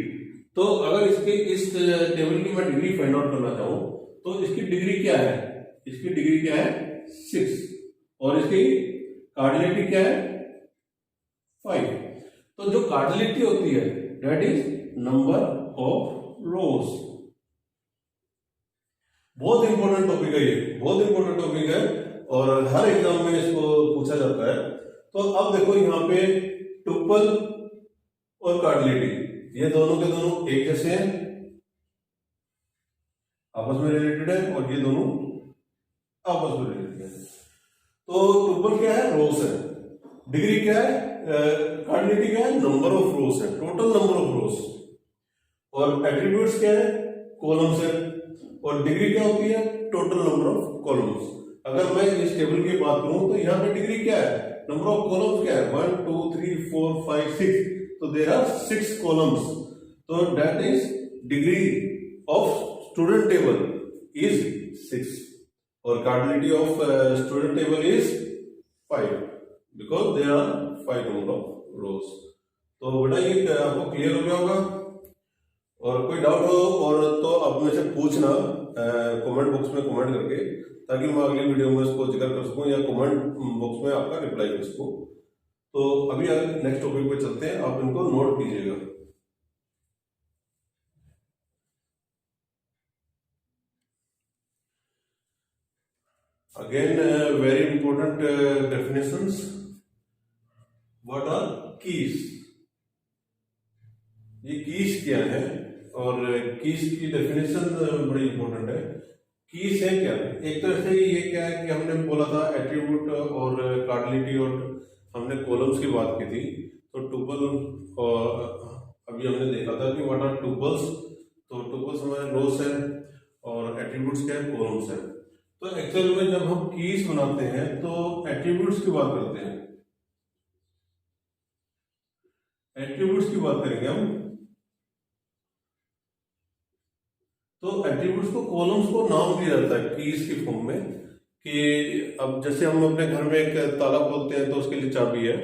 तो अगर इसके इस टेबल की मैं डिग्री फाइंड आउट करना चाहूं तो इसकी डिग्री क्या है, इसकी डिग्री क्या है 6, और इसकी कार्डिनलिटी क्या है 5। तो जो कार्डिनलिटी होती है दैट इज नंबर ऑफ रोज। बहुत इंपॉर्टेंट टॉपिक है, ये बहुत इंपॉर्टेंट टॉपिक है और हर एग्जाम में इसको पूछा जाता है। तो अब देखो यहाँ पे टुपल और कार्डिनलिटी, ये दोनों के दोनों एक जैसे हैं, आपस में रिलेटेड है, और ये दोनों आपस में रिलेटेड है। तो टुपल क्या है, रोज है। डिग्री क्या है, कार्डिनलिटी क्या है, नंबर ऑफ रोज है, टोटल नंबर ऑफ रोज। और एट्रीब्यूट्स क्या है, कॉलम्स है। और डिग्री क्या होती है, टोटल नंबर ऑफ कॉलम्स। अगर मैं इस टेबल की बात करूं तो यहाँ पे डिग्री क्या है, नंबर ऑफ कॉलम्स क्या है 1 2 3 4 5 6। तो देयर आर 6 कॉलम्स। तो that is degree of student table is 6, और cardinality of student table is 5 because there are 5 number of rows. तो बेटा ये आपको क्लियर हो गया होगा, और कोई डाउट हो और तो आप मुझसे पूछना कमेंट बॉक्स में कमेंट करके, ताकि मैं अगली वीडियो में इसको जिक्र कर सकूं या कमेंट बॉक्स में आपका रिप्लाई कर सकूं। तो अभी नेक्स्ट टॉपिक पे चलते हैं, आप इनको नोट कीजिएगा। Again very important definitions. What are keys. ये कीज क्या है, और कीज की डेफिनेशन बड़ी इंपॉर्टेंट है। कीज है क्या, एक तरह से ये क्या है कि हमने बोला था एट्रीब्यूट और कार्डिनलिटी, और हमने कॉलम्स की बात की थी। तो टुपल, और अभी हमने देखा था कि व्हाट आर टुपल्स। तो टुपल्स हमारे रोज है, और एट्रीब्यूट्स क्या है, कॉलम्स है। तो एक्चुअल में जब हम कीज बनाते हैं तो एट्रीब्यूट्स की बात करते हैं, एट्रीब्यूट्स की बात करेंगे हम। तो एट्रीब्यूट्स को, कॉलम्स को नाम दिया जाता है कीज की फॉर्म में, कि अब जैसे हम अपने घर में एक ताला खोलते हैं तो उसके लिए चाबी है,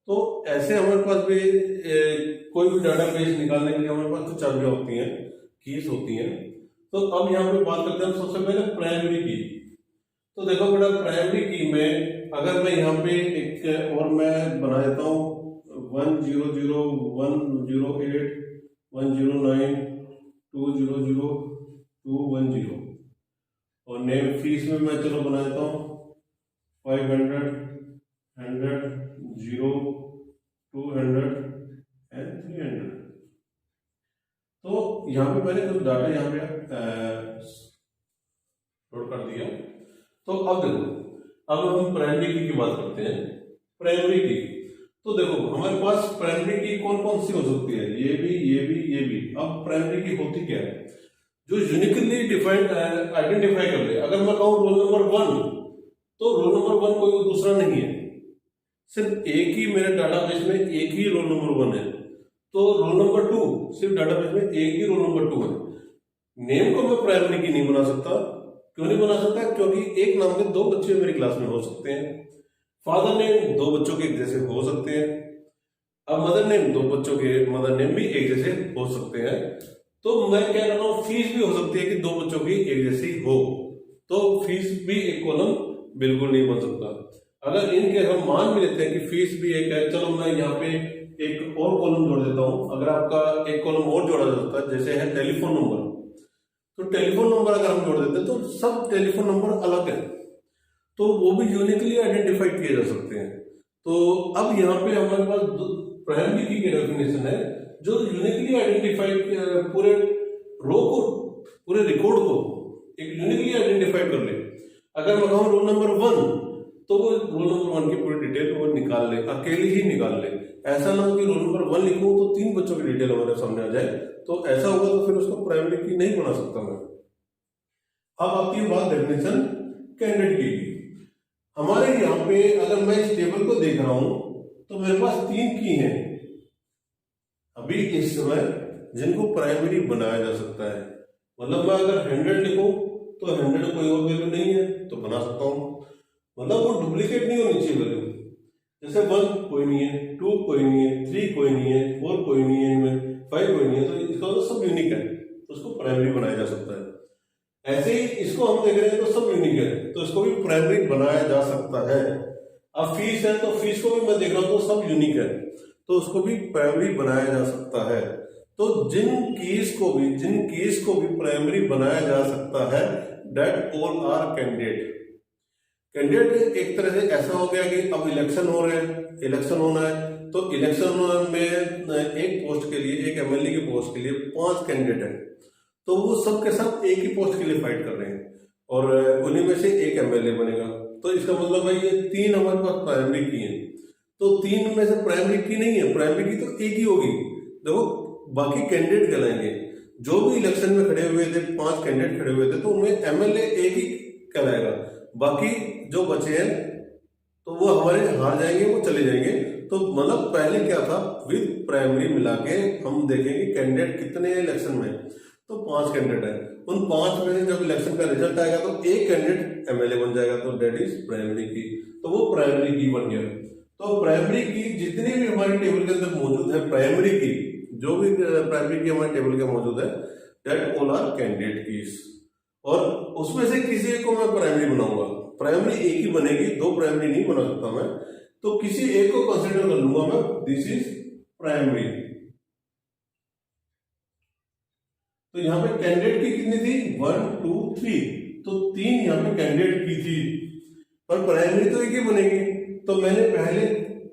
तो ऐसे हमारे पास भी कोई भी डाटाबेस निकालने के लिए हमारे पास तो चाबियां होती हैं, कीज होती हैं। तो अब यहाँ पे बात करते हैं सबसे पहले प्राइमरी की। तो देखो बेटा प्राइमरी की में अगर मैं यहाँ पे एक और मैं बना देता हूँ 100 108 109 200 210 और नेम फीस में मैं चलो बना देता हूँ 500 100 0 200 एंड 300। तो यहाँ पे मैंने कुछ डाटा यहाँ पे लोड कर दिया। तो अब देखो, अब हम प्राइमरी की बात करते हैं। प्राइमरी की तो देखो हमारे पास प्राइमरी की कौन कौन सी हो सकती है, ये भी ये भी ये भी। अब प्राइमरी की होती क्या है, जो यूनिकली डिफाइंड आइडेंटिफाई कर ले। अगर मैं कहूँ रोल नंबर 1 तो रोल नंबर 1 कोई दूसरा नहीं है, सिर्फ एक ही मेरे डाटाबेस में एक ही रोल नंबर 1 है। तो रोल नंबर 2 सिर्फ डाटाबेस में एक ही रोल नंबर 2 है। नेम को मैं प्राइमरी की नहीं बना सकता। क्यों नहीं बना सकता? क्योंकि एक नाम के 2 बच्चे मेरी क्लास में हो सकते हैं। फादर नेम 2 बच्चों के एक जैसे हो सकते हैं। अब मदर नेम 2 बच्चों के मदर नेम भी एक जैसे हो सकते हैं। तो मैं क्या कर रहा हूँ, फीस भी हो सकती है कि 2 बच्चों की एक जैसी हो, तो फीस भी एक कॉलम बिल्कुल नहीं बन सकता। अगर इनके हम मान भी लेते हैं कि फीस भी एक है, चलो मैं यहाँ पे एक और कॉलम जोड़ देता हूँ। अगर आपका एक कॉलम और जोड़ा जाता है जैसे है टेलीफोन नंबर, तो टेलीफोन नंबर अगर हम जोड़ देते हैं तो सब टेलीफोन नंबर अलग है, तो वो भी यूनिकली आइडेंटिफाइड किए जा सकते हैं। तो अब यहाँ पे हमारे पास प्राइमरी की डेफिनेशन है जो यूनिकली आइडेंटिफाइड पूरे रो को, पूरे रिकॉर्ड को एक यूनिकली आइडेंटिफाइड कर ले। अगर मैं कहूँ रोल नंबर 1 तो वो रोल नंबर 1 की पूरी डिटेल वो निकाल ले, अकेले ही निकाल ले। ऐसा ना हो कि रोल नंबर 1 लिखूं तो 3 बच्चों की डिटेल हमारे सामने आ जाए, तो ऐसा होगा तो फिर उसको प्राइमरी की नहीं बना सकता मैं। अब आती है बात डेफिनेशन कैंडिडेट की। हमारे यहाँ पे अगर मैं इस टेबल को देख रहा हूं तो मेरे पास 3 की हैं अभी इस समय जिनको प्राइमरी बनाया जा सकता है। मतलब मैं अगर 100 लिखूं तो 100 कोई और वैल्यू नहीं है तो बना सकता हूं, मतलब वो डुप्लीकेट नहीं होनी चाहिए वैल्यू। जैसे 1 कोई नहीं है, 2 कोई नहीं है, 3 कोई नहीं है, 4 कोई नहीं है, इनमें 5 कोई नहीं है, तो इसका मतलब सब यूनिक है, तो उसको प्राइमरी बनाया जा सकता है। ऐसे ही इसको हम देख रहे हैं तो सब यूनिक है, तो इसको भी प्राइमरी बनाया जा सकता है। अब फीस है तो फीस को भी मैं देख रहा हूँ तो सब यूनिक है, तो उसको भी प्राइमरी बनाया जा सकता है। तो जिन कीज को भी प्राइमरी बनाया जा सकता है, that all are candidate. Candidate एक तरह से ऐसा हो गया कि अब इलेक्शन हो रहे हैं, इलेक्शन होना है, तो इलेक्शन में एक पोस्ट के लिए, एक एमएलए की पोस्ट के लिए 5 कैंडिडेट है, तो वो सब के सब एक ही पोस्ट के लिए फाइट कर रहे हैं और उन्हीं में से एक एमएलए बनेगा। तो इसका मतलब भाई ये 3 हमारे पास प्राइमरी की है, तो 3 में से प्राइमरी की नहीं है, प्राइमरी की तो एक ही होगी। देखो बाकी कैंडिडेट कहलाएंगे, जो भी इलेक्शन में खड़े हुए थे 5 कैंडिडेट खड़े हुए थे तो उनमें एमएलए एक ही कहलाएगा, बाकी जो बचे हैं तो वो हमारे हार जाएंगे, वो चले जाएंगे। तो मतलब पहले क्या था, विद प्राइमरी मिला के हम देखेंगे कैंडिडेट कितने हैं इलेक्शन में, तो 5 कैंडिडेट है। उन 5 में से जब इलेक्शन का रिजल्ट आएगा तो एक कैंडिडेट एमएलए बन जाएगा, तो डेट इज प्राइमरी की, तो वो प्राइमरी की बन गया। तो प्राइमरी की जितनी भी हमारे टेबल के अंदर मौजूद है, प्राइमरी की जो भी प्राइमरी की हमारे टेबल के मौजूद है, that all are candidate keys. और उसमें से किसी एक को मैं प्राइमरी बनाऊंगा, प्राइमरी एक ही बनेगी, 2 प्राइमरी नहीं बना सकता मैं, तो किसी एक को कंसीडर कर लूंगा मैं, दिस इज प्राइमरी। तो यहां पे कैंडिडेट की कितनी थी, 1 2 3, तो 3 यहां पे कैंडिडेट की थी, पर प्राइमरी तो एक ही बनेगी, तो मैंने पहले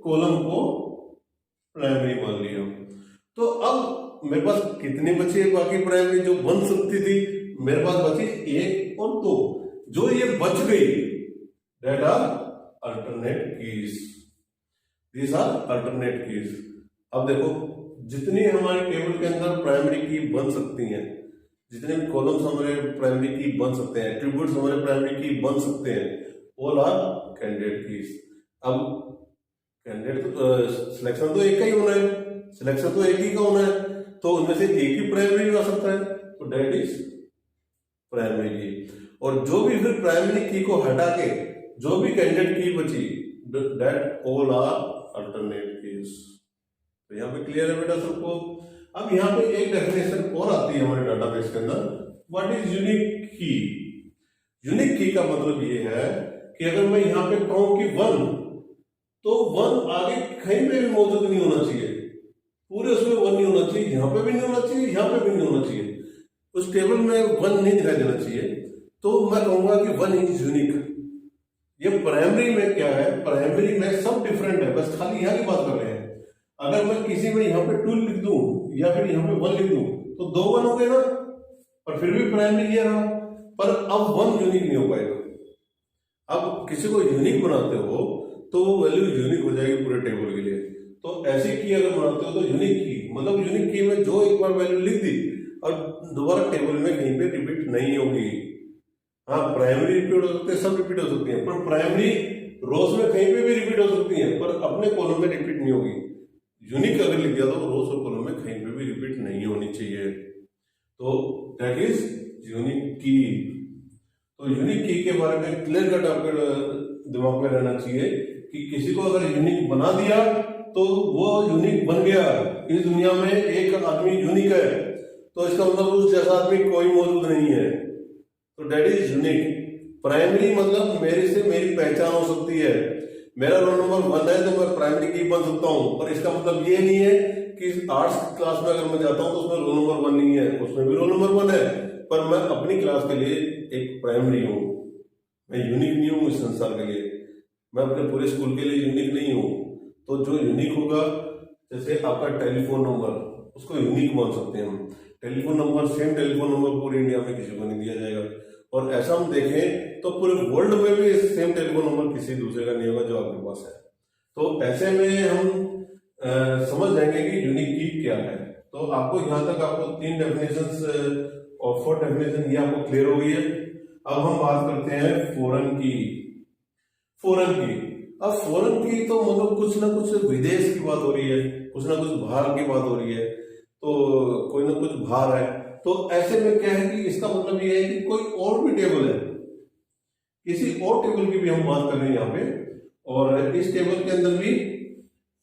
कॉलम को प्राइमरी मान लिया। तो अब मेरे पास कितने बचे बाकी प्राइमरी जो बन सकती थी, मेरे पास बची 1 और 2, जो ये बच गई that are alternate keys, these are alternate keys. अब देखो जितनी हमारे टेबल के अंदर प्राइमरी की बन सकती हैं, जितने भी कॉलम्स हमारे प्राइमरी की बन सकते हैं, एट्रीब्यूट्स हमारे प्राइमरी की बन सकते हैं, ऑल आर कैंडिडेट कीज। अब कैंडिडेट सिलेक्शन तो एक का ही होना है, सिलेक्शन तो एक ही का होना है, तो उनमें से एक ही प्राइमरी आ सकता है, तो दैट इज प्राइमरी की। और जो भी फिर प्राइमरी की को हटा के जो भी कैंडिडेट की बची, that all are alternate keys. तो यहाँ पे क्लियर है बेटा सबको। अब यहाँ पे एक डेफिनेशन और आती है हमारे डाटाबेस के अंदर, व्हाट इज यूनिक की। यूनिक की का मतलब ये है कि अगर मैं यहाँ पे कहूं कि 1, तो 1 आगे कहीं पे भी मौजूद नहीं होना चाहिए, पूरे उसमें 1 नहीं होना चाहिए, यहाँ पे भी नहीं होना चाहिए, यहाँ पे भी नहीं होना चाहिए, उस टेबल में 1 नहीं दिखाई देना चाहिए। तो मैं कहूंगा कि 1 इज यूनिक। ये प्राइमरी में क्या है, प्राइमरी में सब डिफरेंट है, बस खाली यहाँ की बात कर रहे हैं। अगर मैं किसी में यहाँ पे 2 लिख दूं या फिर यहाँ पे 1 लिख दूं तो 2 1 हो गए ना, पर फिर भी प्राइमरी ये रहा, पर अब 1 यूनिक नहीं हो पाएगा। अब किसी को यूनिक बनाते हो तो वो वैल्यू यूनिक हो जाएगी पूरे टेबल के लिए। तो ऐसी की अगर बनाते हो तो यूनिक की मतलब यूनिक की में जो एक बार वैल्यू लिख दी और दोबारा टेबल में कहीं पे रिपीट नहीं होगी। हाँ, प्राइमरी रिपीट हो सकते हैं, सब रिपीट हो सकती है, पर प्राइमरी रोज में कहीं पे भी रिपीट हो सकती है, पर अपने कॉलम में रिपीट नहीं होगी। यूनिक अगर लिख दिया तो रोज और कॉलम में कहीं पे भी रिपीट नहीं होनी चाहिए। तो दैट इज यूनिक की। तो यूनिक की के बारे में क्लियर कट आपके दिमाग में रहना चाहिए कि किसी को अगर यूनिक बना दिया तो वो यूनिक बन गया। इस दुनिया में एक आदमी यूनिक है तो इसका मतलब उस जैसा आदमी कोई मौजूद नहीं है, तो डेट इज यूनिक। प्राइमरी मतलब मेरे से मेरी पहचान हो सकती है, मेरा रोल नंबर 1 है तो मैं प्राइमरी की बन सकता हूँ, पर इसका मतलब ये नहीं है कि आर्ट्स क्लास में अगर मैं जाता हूँ तो उसमें रोल नंबर 1 नहीं है, उसमें भी रोल नंबर 1 है, पर मैं अपनी क्लास के लिए एक प्राइमरी हूँ। मैं यूनिक नहीं हूँ इस संसार के लिए, मैं अपने पूरे स्कूल के लिए यूनिक नहीं हूँ। तो जो यूनिक होगा, जैसे आपका टेलीफोन नंबर, उसको यूनिक मान सकते हैं हम। Telephone number, same telephone number पूरे इंडिया में किसी को नहीं दिया जाएगा, और ऐसा हम देखें तो पूरे वर्ल्ड में भी सेम टेलीफोन नंबर किसी दूसरे का नहीं होगा जो आपके पास है। तो ऐसे में हम समझ जाएंगे कि यूनिक की क्या है। तो आपको यहाँ तक आपको 3 डेफिनेशंस और 4 डेफिनेशन ये आपको क्लियर हो गई है। अब हम बात करते हैं फॉरेन की। फॉरेन की, अब फॉरेन की तो मतलब कुछ ना कुछ विदेश की बात हो रही है, कुछ ना कुछ बाहर की बात हो रही है, तो कोई ना कुछ बाहर है। तो ऐसे में क्या है कि इसका मतलब ये है कि कोई और भी टेबल है, किसी और टेबल की भी हम बात कर रहे हैं यहाँ पे, और इस टेबल के अंदर भी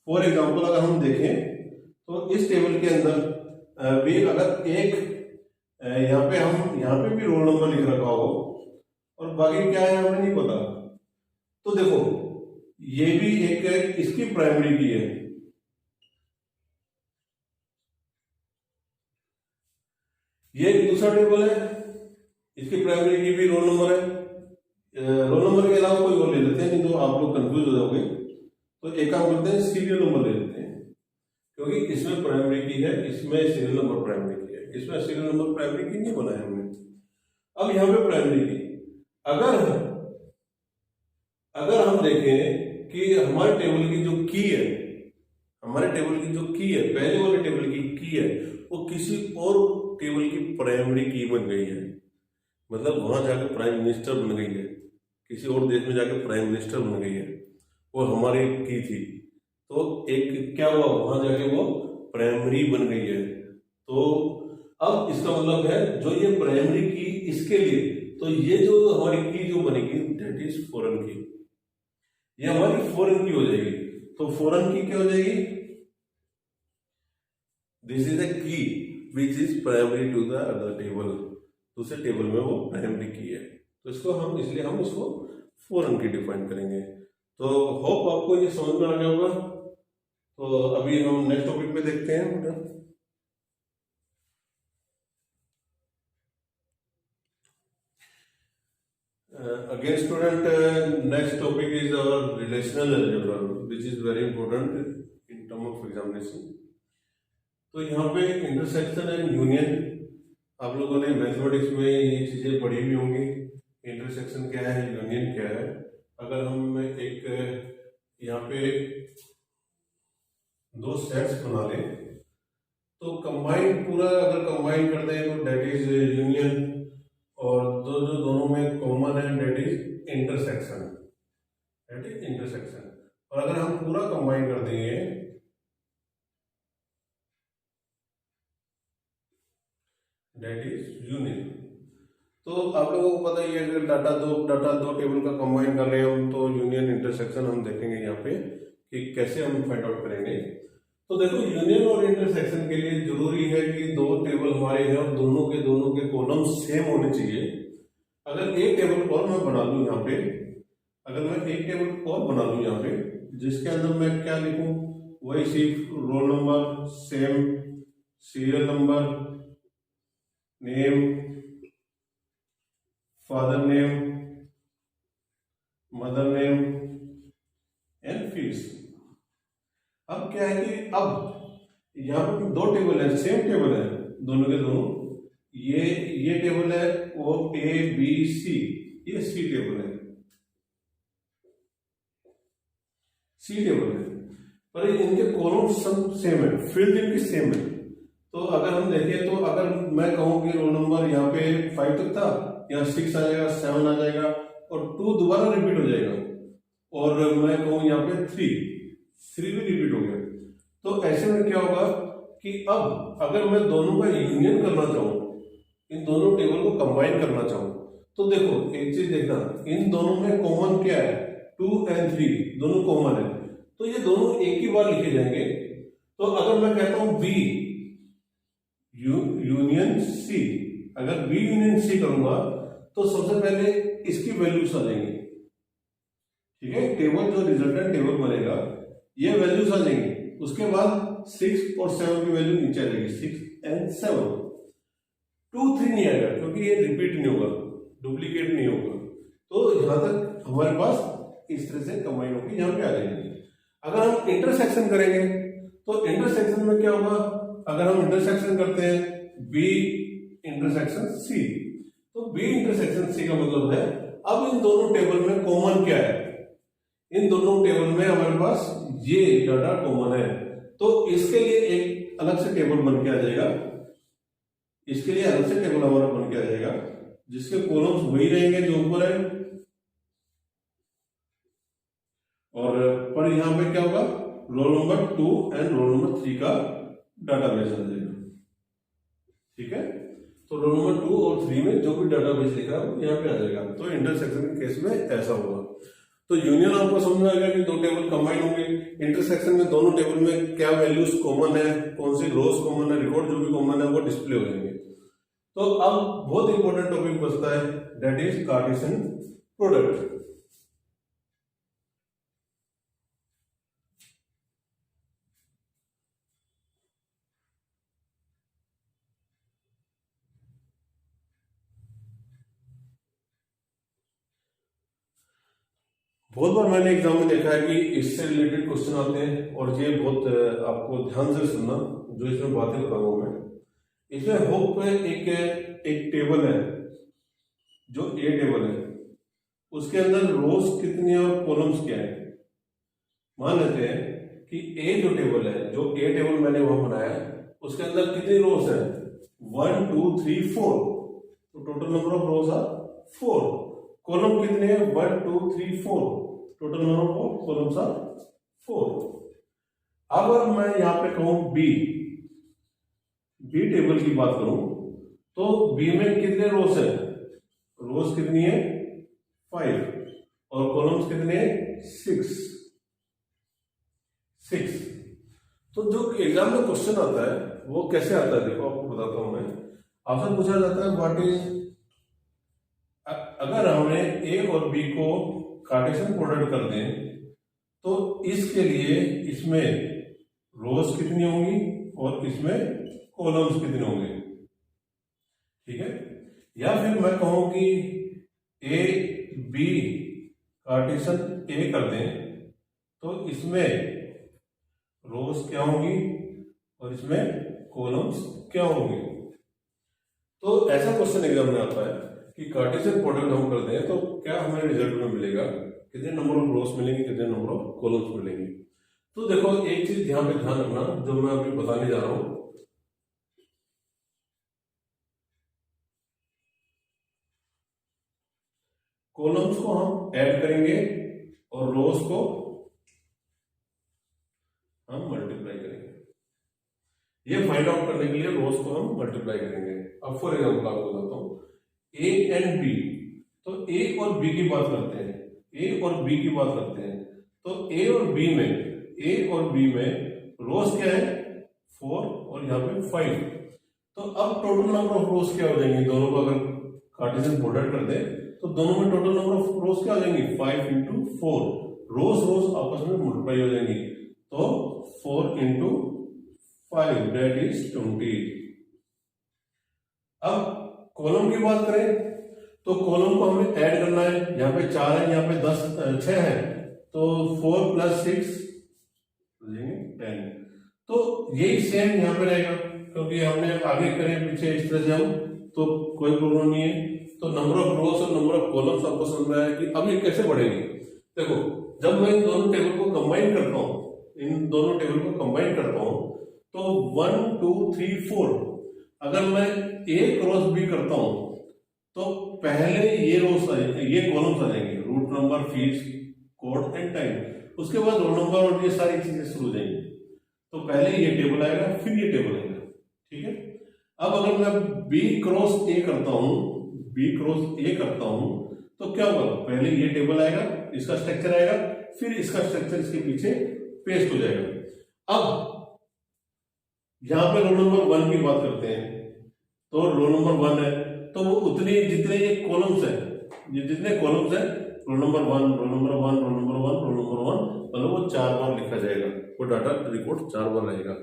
फॉर एग्जाम्पल अगर हम देखें तो इस टेबल के अंदर भी अगर एक यहाँ पे भी रोल नंबर लिख रखा हो और बाकी क्या है हमें नहीं पता, तो देखो ये भी एक इसकी प्राइमरी की है, ये एक दूसरा टेबल है, इसकी प्राइमरी की भी रोल नंबर है। रोल नंबर के अलावा कोई और ले लेते हैं, नहीं तो आप लोग कंफ्यूज हो जाओगे। तो एक काम करते हैं, सीरियल नंबर ले लेते हैं, क्योंकि इसमें प्राइमरी की है, इसमें सीरियल नंबर प्राइमरी की है, इसमें सीरियल नंबर प्राइमरी की नहीं बनाया हमने। अब यहाँ पे प्राइमरी की अगर हम देखें कि हमारे टेबल की जो की है, पहले वाले टेबल की है, वो किसी और टेबल की प्राइमरी की बन गई है, मतलब वहां जाकर प्राइम मिनिस्टर बन गई है, किसी और देश में जाकर प्राइम मिनिस्टर बन गई है, वो हमारी की थी। तो एक क्या हुआ, वहां जाके वो प्राइमरी बन गई है। तो अब इसका मतलब है जो ये प्राइमरी की इसके लिए, तो ये जो हमारी की जो बनेगी दैट इज फॉरेन की, ये हमारी फॉरेन की हो जाएगी। तो फॉरेन की क्या हो जाएगी, this is a key which is primary to the other table, दूसरे टेबल में वो प्राइमरी की है, तो इसलिए हम इसको फॉरेन की डिफाइन करेंगे। तो होप आपको ये समझ में आ गया होगा। तो अभी हम नेक्स्ट टॉपिक पे देखते हैं। Again student, next topic is our relational algebra which is very important in term of examination। तो यहाँ पे इंटरसेक्शन एंड यूनियन, आप लोगों ने मैथमेटिक्स में ये चीजें पढ़ी भी होंगी, इंटरसेक्शन क्या है, यूनियन क्या है। अगर हम एक यहाँ पे 2 सेट्स बना लें तो कंबाइन, पूरा अगर कंबाइन कर दें तो डेट इज यूनियन, और जो दोनों में कॉमन है डेट इज इंटरसेक्शन, और अगर हम पूरा कंबाइन कर देंगे डेट इज यूनियन। तो आप लोगों को पता ही है अगर डाटा दो टेबल का कंबाइन कर रहे हैं हम, तो यूनियन इंटरसेक्शन हम देखेंगे यहाँ पे कि कैसे हम फाइंड आउट करेंगे। तो देखो यूनियन और इंटरसेक्शन के लिए जरूरी है कि 2 टेबल हमारे हैं और दोनों के कॉलम सेम होने चाहिए। अगर एक टेबल और मैं बना दूं यहाँ पे, अगर मैं एक टेबल और बना लूं यहाँ पे, जिसके अंदर मैं क्या लिखूं, वही सिर्फ roll number, same, serial number, name, father name, mother name and fees. अब क्या है कि अब यहाँ पे दो टेबल है, सेम टेबल है दोनों के दोनों। ये टेबल है वो ए बी सी, ये सी टेबल है, सी टेबल है, पर इनके कॉलम सब सेम है, फील्ड इनकी सेम है। तो अगर हम देखें तो अगर मैं कहूं कि रोल नंबर यहाँ पे 5 तक था, यहाँ 6 आ जाएगा, 7 आ जाएगा और 2 दोबारा रिपीट हो जाएगा, और मैं कहूं यहाँ पे 3 भी रिपीट हो गया। तो ऐसे में क्या होगा कि अब अगर मैं दोनों का यूनियन करना चाहूं, इन दोनों टेबल को कंबाइन करना चाहूं, तो देखो एक चीज देखना, इन दोनों में कॉमन क्या है, 2 और 3 दोनों कॉमन है, तो ये दोनों एक ही बार लिखे जाएंगे। तो अगर मैं कहता हूं बी यूनियन सी, अगर बी यूनियन सी करूंगा तो सबसे पहले इसकी वैल्यूज आ जाएंगी, ठीक है, टेबल जो रिजल्टेंट टेबल बनेगा ये वैल्यूज आ जाएंगी। उसके बाद 6 और 7 की वैल्यू नीचे आ जाएगी, 6 और 7। 2, 3 नहीं आएगा क्योंकि ये रिपीट नहीं होगा, डुप्लीकेट नहीं होगा। तो यहां तक हमारे पास इस तरह से कंबाइन होकर यहाँ पे आ जाएंगे। अगर हम इंटरसेक्शन करेंगे तो इंटरसेक्शन में क्या होगा, अगर हम इंटरसेक्शन करते हैं बी इंटरसेक्शन सी, तो बी इंटरसेक्शन सी का मतलब है अब इन दोनों टेबल में कॉमन क्या है, इन दोनों टेबल में हमारे पास ये डाटा कॉमन है। तो इसके लिए एक अलग से टेबल बन के आ जाएगा, इसके लिए अलग से टेबल हमारा बन के आ जाएगा जिसके कॉलम्स वही रहेंगे जो ऊपर है, और पर यहां पे क्या होगा, roll number 2 and roll number 3 का डाटाबेस आ जाएगा, ठीक है। तो रोल नंबर 2 और 3 में जो भी डाटाबेस लिखा है वो यहाँ पे आ जाएगा। तो इंटरसेक्शन के केस में ऐसा होगा। तो यूनियन आपको समझ में आएगा कि दो टेबल कंबाइन होंगे। इंटरसेक्शन में दोनों टेबल में क्या वैल्यूज कॉमन है, कौन सी रोज कॉमन है, रिकॉर्ड जो भी कॉमन है वो डिस्प्ले हो जाएंगे। तो अब बहुत इंपॉर्टेंट टॉपिक बचता है, दैट इज कार्टेशियन प्रोडक्ट। बहुत बार मैंने एग्जाम में देखा है कि इससे रिलेटेड क्वेश्चन आते हैं, और ये बहुत आपको ध्यान से सुनना जो इसमें बातें बताऊंगा मैं। इसमें होप पे एक टेबल है, जो ए टेबल है, उसके अंदर रोज कितनी है और कॉलम्स क्या है। मान लेते हैं कि ए जो टेबल है, जो ए टेबल मैंने वहां बनाया है, उसके अंदर कितनी रोज है, 1 2 3 4, तो total number of rows are 4। Column कितने हैं, 1 2 3 4, total number of columns are 4। अब अगर मैं यहां पे कहूं बी टेबल की बात करूं तो बी में कितने रोज है, रोज कितनी है 5 और कॉलम्स कितने हैं 6। तो जो एग्जाम में क्वेश्चन आता है वो कैसे आता है, देखो आपको बताता हूं मैं। आपसे पूछा जाता है व्हाट इज, अगर हमें ए और बी को कार्टेशियन प्रोडक्ट कर दें तो इसके लिए इसमें रोज कितनी होंगी और इसमें कॉलम्स कितने होंगे, ठीक है। या फिर मैं कहूं कि ए बी कार्टेशियन ए कर दें तो इसमें रोज क्या होंगी और इसमें कॉलम्स क्या होंगे। तो ऐसा क्वेश्चन एग्जाम में आता है कि कार्टेशियन प्रोडक्ट हम कर दें तो क्या हमें रिजल्ट में मिलेगा, कितने नंबर ऑफ रोज मिलेंगे, कितने नंबर ऑफ कॉलम्स मिलेंगे। तो देखो एक चीज ध्यान रखना जो मैं अभी बताने जा रहा हूं। कॉलम्स को हम ऐड करेंगे और रोज को हम मल्टीप्लाई करेंगे। ये फाइंड आउट करने के लिए रोज को हम मल्टीप्लाई करेंगे। अब फॉर एग्जाम्पल आपको बताता हूं, ए एंड बी, तो ए और बी की बात करते हैं, ए और बी की बात करते हैं। तो ए और बी में रोज क्या है 4 और यहाँ पे 5। तो अब टोटल नंबर ऑफ रोज क्या हो जाएंगे, दोनों को अगर कार्टेशियन प्रोडक्ट कर दे तो दोनों में टोटल नंबर ऑफ रोज क्या हो जाएंगी 5 इंटू 4, रोज आपस में मल्टीप्लाई हो जाएंगी, तो 4 इंटू 5 दैट इज 20। अब कॉलम की बात करें तो कॉलम को हमें ऐड करना है, यहाँ पे 4 है, यहाँ पे 6 है, तो 4 + 6 10। तो यही सेम यहाँ पे रहेगा, क्योंकि हमने आगे करें पीछे इस तरह से हम, तो कोई प्रॉब्लम नहीं है। तो नंबर ऑफ रोज और नंबर ऑफ कॉलम्स आपको समझ में आया कि अब ये कैसे बढ़ेंगे। देखो, जब मैं इन दोनों टेबल को कंबाइन करता हूँ, तो 1 2 3 4 अगर मैं एक रोज भी करता हूं तो पहले ये रोज ये कॉलम्स आ जाएंगे, route number, fees, code and time. उसके बाद रोल नंबर और ये सारी चीजें शुरू हो जाएंगी। तो पहले ये टेबल आएगा, फिर ये टेबल आएगा, ठीक है। अब अगर मैं B क्रॉस A करता हूं तो क्या होगा, पहले ये टेबल आएगा, इसका स्ट्रक्चर आएगा, फिर इसका स्ट्रक्चर इसके पीछे पेस्ट हो जाएगा। अब यहां पे रोल नंबर 1 की बात करते हैं, तो रोल नंबर 1 है, तो वो उतने जितने ये कॉलम्स है, ये जितने कॉलम्स है, रोल नंबर 1 मतलब वो 4 बार लिखा जाएगा, वो डाटा रिकॉर्ड 4 बार रहेगा।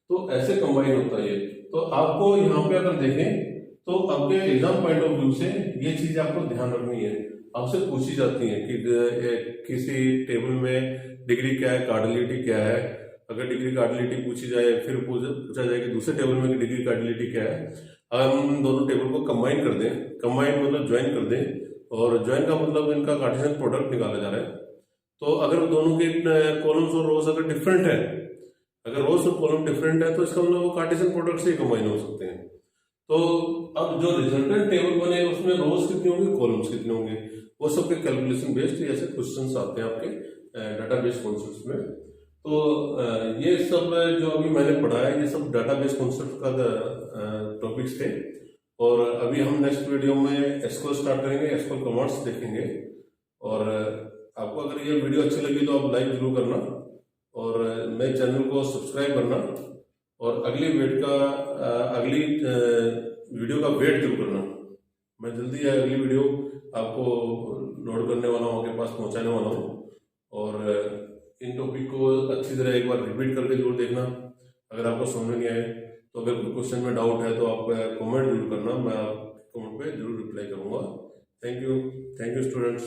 तो ऐसे कंबाइन होता है ये। तो आपको यहाँ पे अगर देखें तो आपके एग्जाम पॉइंट ऑफ व्यू से ये चीज आपको ध्यान रखनी है। आपसे पूछी जाती है कि किसी टेबल में डिग्री क्या है, कार्डिलिटी क्या है। अगर डिग्री कार्डिलिटी पूछी जाए, फिर पूछा जाए कि दूसरे टेबल में डिग्री कार्डिलिटी क्या है। अगर हम दोनों टेबल को कंबाइन कर दें, कंबाइन मतलब ज्वाइन कर दें, और ज्वाइन का मतलब इनका कार्टेशियन प्रोडक्ट निकाला जा रहा है। तो अगर दोनों के कॉलम्स और रोज अगर डिफरेंट है, अगर रोज और कॉलम डिफरेंट है, तो इसका मतलब वो कार्टेशियन प्रोडक्ट से ही कंबाइन हो सकते हैं। तो अब जो रिजल्टेंट टेबल बने उसमें रोज कितने होंगे, कॉलम्स कितने होंगे, वो सबके कैलकुलेशन बेस्ड ऐसे क्वेश्चंस आते हैं आपके डाटाबेस कॉन्सेप्ट्स में। तो ये सब जो अभी मैंने पढ़ा है, ये सब डाटाबेस कॉन्सेप्ट का टॉपिक्स थे। और अभी हम नेक्स्ट वीडियो में एसक्यूएल स्टार्ट करेंगे, एसक्यूएल कमांड्स देखेंगे। और आपको अगर ये वीडियो अच्छी लगी तो आप लाइक जरूर करना, और मेरे चैनल को सब्सक्राइब करना, और अगली वीडियो का वेट जरूर करना। मैं जल्दी अगली वीडियो आपको लोड करने वाला हूँ, आपके पास पहुँचाने वाला हूँ। और इन टॉपिक को अच्छी तरह एक बार रिपीट करके जरूर देखना। अगर आपको समझ में नहीं आए तो अगर कोई क्वेश्चन में डाउट है तो आप कमेंट जरूर करना, मैं आप कमेंट पे जरूर रिप्लाई करूँगा। Thank you students.